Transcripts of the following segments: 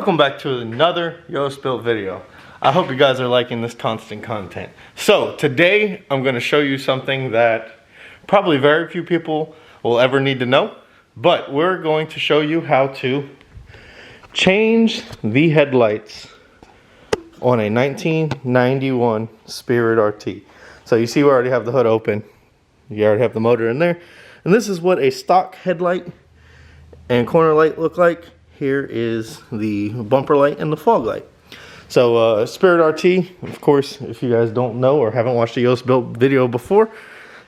Welcome back to another Yoast Built video. I hope you guys are liking this constant content. So today I'm going to show you something that probably very few people will ever need to know, but we're going to show you how to change the headlights on a 1991 Spirit RT. So you see we already have the hood open. You already have the motor in there. And this is what a stock headlight and corner light look like. Here is the bumper light and the fog light. So Spirit RT, of course, if you guys don't know or haven't watched a Yoast Built video before,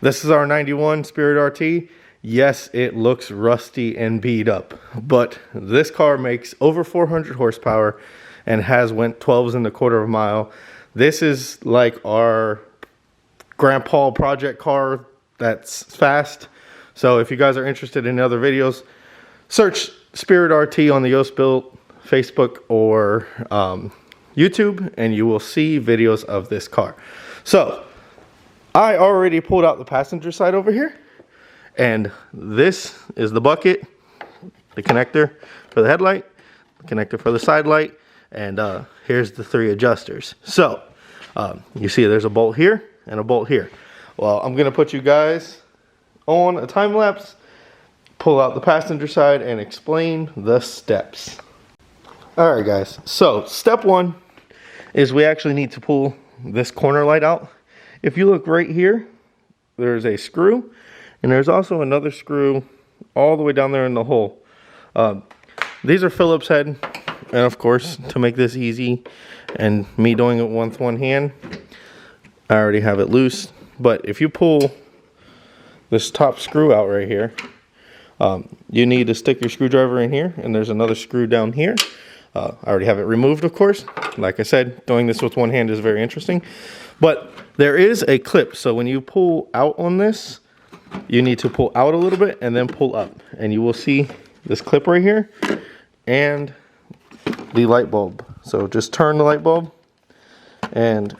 this is our 91 Spirit RT. Yes, it looks rusty and beat up, but this car makes over 400 horsepower and has went 12s in the quarter of a mile. This is like our grandpa project car that's fast. So if you guys are interested in other videos, search Spirit RT on the Yoast Built Facebook or YouTube, and you will see videos of this car. So I already pulled out the passenger side over here, and this is the bucket, the connector for the headlight, the connector for the side light, and here's the three adjusters. So you see there's a bolt here and a bolt here. Well, I'm gonna put you guys on a time lapse, pull out the passenger side, and explain the steps. Alright guys, so step one is we actually need to pull this corner light out. If you look right here, there's a screw, and there's also another screw all the way down there in the hole. These are Phillips head, and of course, to make this easy and me doing it with one hand, I already have it loose. But if you pull this top screw out right here, you need to stick your screwdriver in here, and there's another screw down here. I already have it removed, of course. Like I said, doing this with one hand is very interesting. But there is a clip, so when you pull out on this, you need to pull out a little bit and then pull up. And you will see this clip right here and the light bulb. So just turn the light bulb and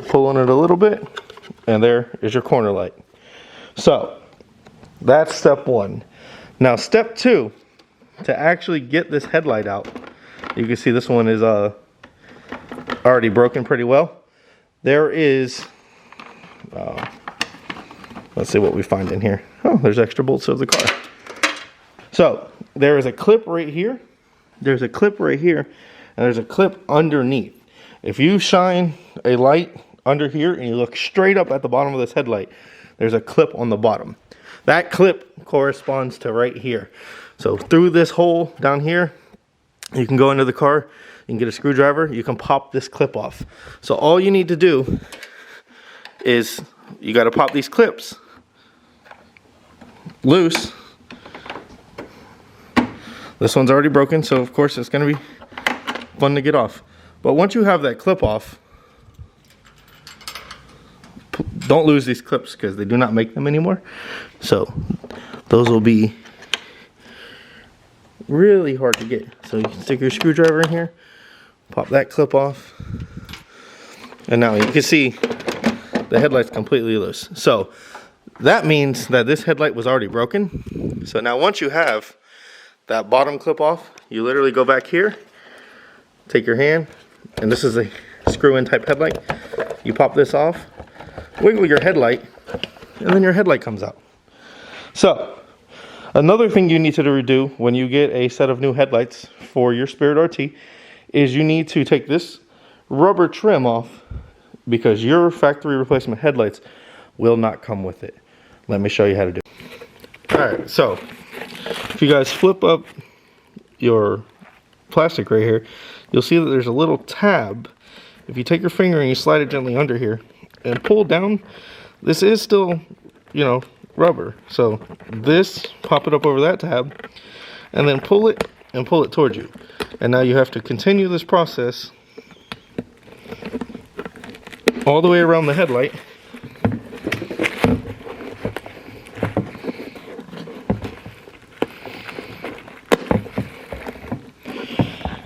pull on it a little bit, and there is your corner light. So that's step one. Now step two, to actually get this headlight out, you can see this one is already broken pretty well. There is, let's see what we find in here. Oh, there's extra bolts of the car. So there is a clip right here, there's a clip right here, and there's a clip underneath. If you shine a light under here and you look straight up at the bottom of this headlight, there's a clip on the bottom. That clip corresponds to right here. So through this hole down here, you can go into the car, you can get a screwdriver, you can pop this clip off. So all you need to do is you got to pop these clips loose. This one's already broken, so of course it's going to be fun to get off. But once you have that clip off, don't lose these clips because they do not make them anymore. So those will be really hard to get. So you can stick your screwdriver in here, pop that clip off, and now you can see the headlight's completely loose. So that means that this headlight was already broken. So now once you have that bottom clip off, you literally go back here, take your hand, and this is a screw-in type headlight. You pop this off, wiggle your headlight, and then your headlight comes out. So another thing you need to do when you get a set of new headlights for your Spirit RT is you need to take this rubber trim off, because your factory replacement headlights will not come with it. Let me show you how to do it. Alright, so if you guys flip up your plastic right here, you'll see that there's a little tab. If you take your finger and you slide it gently under here and pull down, this is still, you know, rubber. So this, pop it up over that tab, and then pull it and pull it towards you. And now you have to continue this process all the way around the headlight.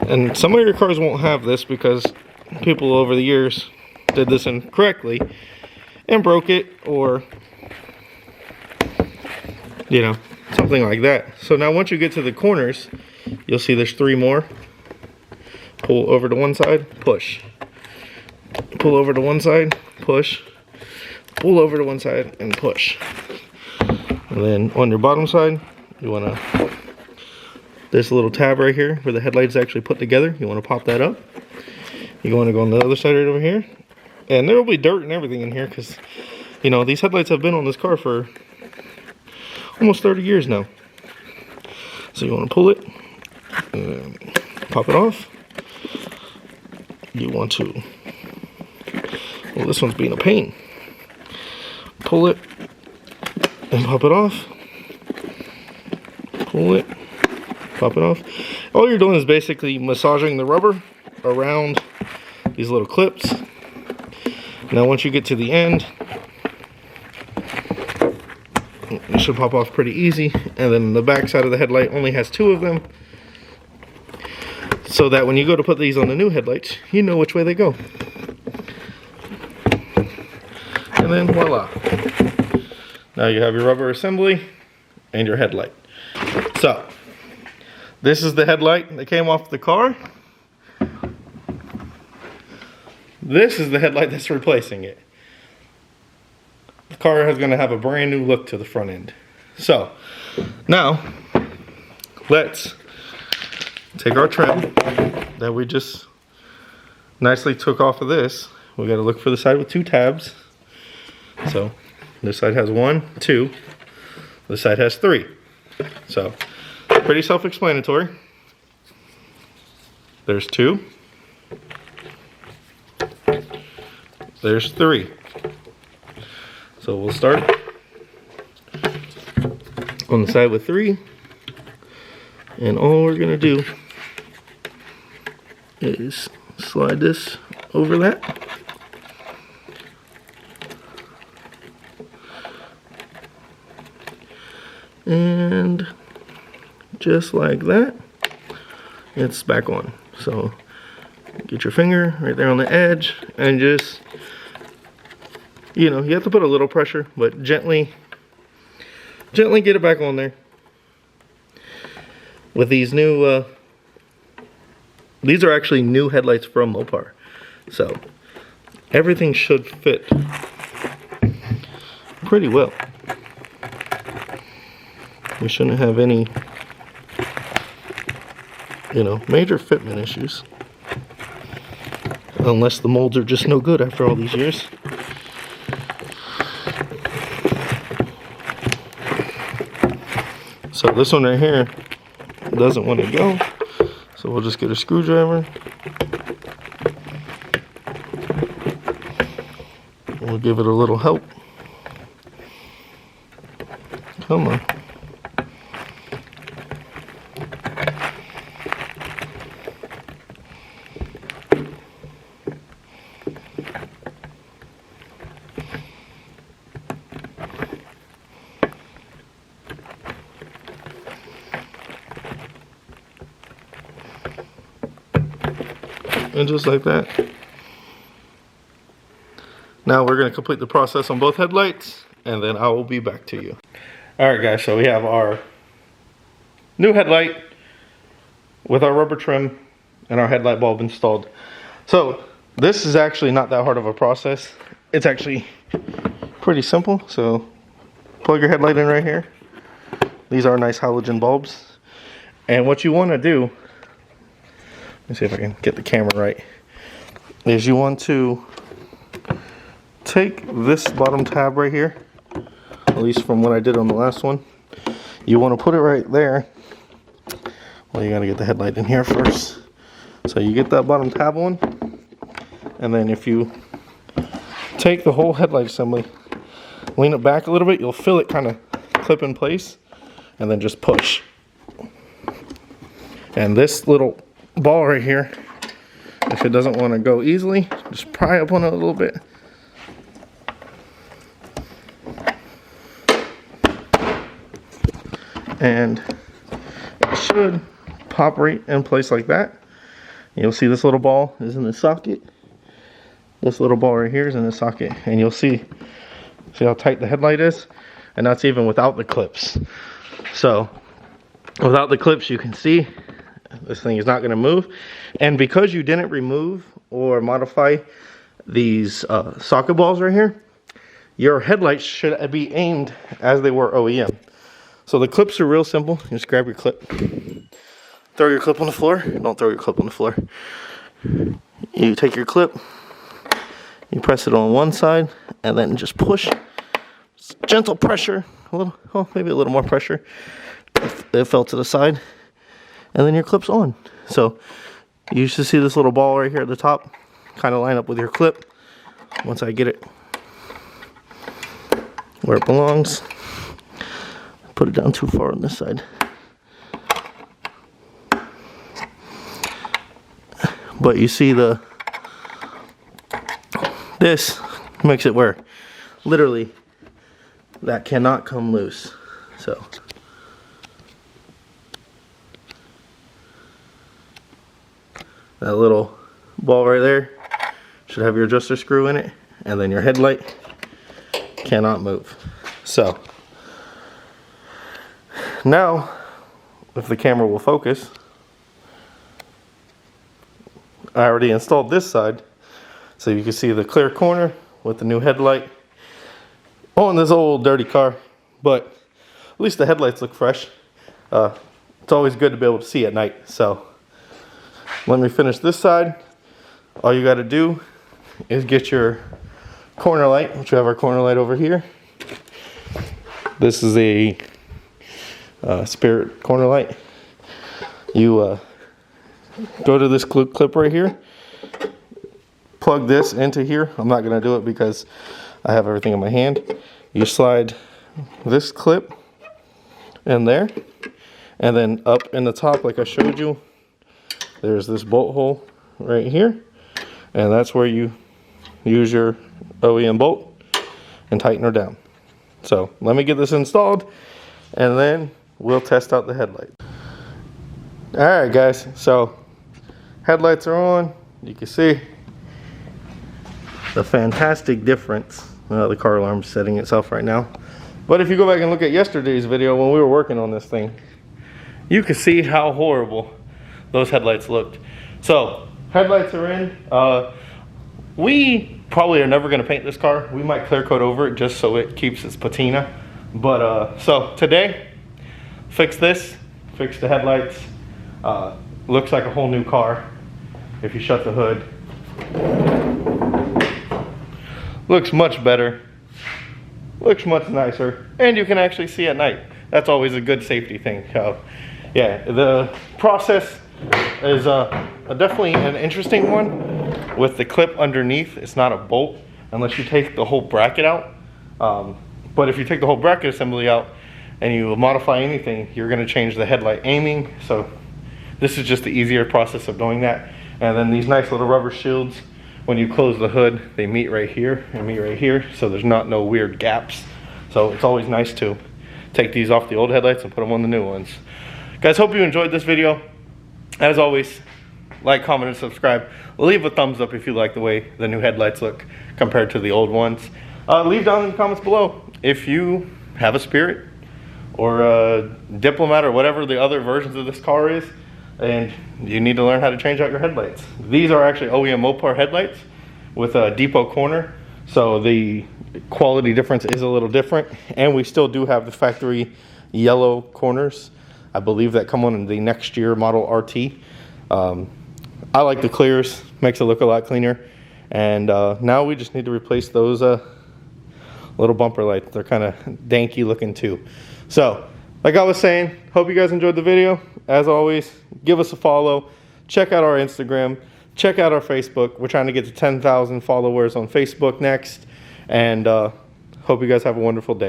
And some of your cars won't have this because people over the years did this incorrectly and broke it, or you know, something like that. So now once you get to the corners, you'll see there's 3 more. Pull over to one side, push. Pull over to one side, push. Pull over to one side and push. And then on your bottom side, you want to, there's a little tab right here where the headlights actually put together. You want to pop that up. You want to go on the other side right over here. And there will be dirt and everything in here because, you know, these headlights have been on this car for almost 30 years now. So you want to pull it, and pop it off. You want to, well, this one's being a pain. Pull it and pop it off. Pull it, pop it off. All you're doing is basically massaging the rubber around these little clips. Now once you get to the end, it should pop off pretty easy. And then the back side of the headlight only has 2 of them, so that when you go to put these on the new headlights, you know which way they go. And then voila. Now you have your rubber assembly and your headlight. So this is the headlight that came off the car. This is the headlight that's replacing it. The car is going to have a brand new look to the front end. So now let's take our trim that we just nicely took off of this. We got to look for the side with 2 tabs. So this side has 1, 2. This side has 3. So pretty self-explanatory. There's 2. There's 3. So we'll start on the side with 3. And all we're going to do is slide this over that. And just like that, it's back on. So get your finger right there on the edge and just, you know, you have to put a little pressure, but gently get it back on there. With these new, these are actually new headlights from Mopar. So everything should fit pretty well. We shouldn't have any, you know, major fitment issues. Unless the molds are just no good after all these years. So this one right here doesn't want to go. So we'll just get a screwdriver. We'll give it a little help. Come on. And just like that. Now we're going to complete the process on both headlights, and then I will be back to you. Alright guys, so we have our new headlight with our rubber trim and our headlight bulb installed. So this is actually not that hard of a process. It's actually pretty simple. So plug your headlight in right here. These are nice halogen bulbs. And what you want to do, let me see if I can get the camera right, is you want to take this bottom tab right here, at least from what I did on the last one. You want to put it right there. Well, you got to get the headlight in here first. So you get that bottom tab on, and then if you take the whole headlight assembly, lean it back a little bit, you'll feel it kind of clip in place, and then just push. And this little ball right here, if it doesn't want to go easily, just pry up on it a little bit. And it should pop right in place like that. You'll see this little ball is in the socket. This little ball right here is in the socket, and you'll see how tight the headlight is, and that's even without the clips. So without the clips, you can see This thing is not going to move. And because you didn't remove or modify these socket balls right here, your headlights should be aimed as they were OEM. So the clips are real simple. You just grab your clip, throw your clip on the floor. Don't throw your clip on the floor. You take your clip, you press it on one side, and then just push. Gentle pressure, a little, oh, maybe a little more pressure. It fell to the side, and then your clip's on. So you used to see this little ball right here at the top, kind of line up with your clip. Once I get it where it belongs, put it down too far on this side. But you see this makes it where literally that cannot come loose. So that little ball right there should have your adjuster screw in it, and then your headlight cannot move. So now, if the camera will focus, I already installed this side, so you can see the clear corner with the new headlight on this old dirty car, but at least the headlights look fresh. It's always good to be able to see at night. So let me finish this side. All you got to do is get your corner light, which we have our corner light over here. This is a Spirit corner light. You go to this clip right here, plug this into here. I'm not going to do it because I have everything in my hand. You slide this clip in there, and then up in the top, like I showed you, there's this bolt hole right here, and that's where you use your OEM bolt and tighten her down. So let me get this installed, and then we'll test out the headlight. Alright guys, so headlights are on. You can see the fantastic difference. The car alarm's setting itself right now. But if you go back and look at yesterday's video when we were working on this thing, you can see how horrible those headlights looked. So headlights are in. We probably are never going to paint this car. We might clear coat over it just so it keeps its patina. But so today, fix this, fix the headlights. Looks like a whole new car if you shut the hood. Looks much better, looks much nicer, and you can actually see at night. That's always a good safety thing. Yeah, the process is definitely an interesting one with the clip underneath. It's not a bolt unless you take the whole bracket out. But if you take the whole bracket assembly out and you modify anything, you're going to change the headlight aiming. So this is just the easier process of doing that. And then these nice little rubber shields, when you close the hood, they meet right here and meet right here, so there's no weird gaps. So it's always nice to take these off the old headlights and put them on the new ones. Guys, hope you enjoyed this video. As always, like, comment, and subscribe. Leave a thumbs up if you like the way the new headlights look compared to the old ones. Leave down in the comments below if you have a Spirit or a Diplomat or whatever the other versions of this car is, and you need to learn how to change out your headlights. These are actually OEM Mopar headlights with a depot corner, so the quality difference is a little different, and we still do have the factory yellow corners, I believe, that come on in the next year model RT. I like the clears, makes it look a lot cleaner, and now we just need to replace those little bumper lights. They're kind of danky looking too. So like I was saying, hope you guys enjoyed the video. As always, give us a follow. Check out our Instagram. Check out our Facebook. We're trying to get to 10,000 followers on Facebook next. And hope you guys have a wonderful day.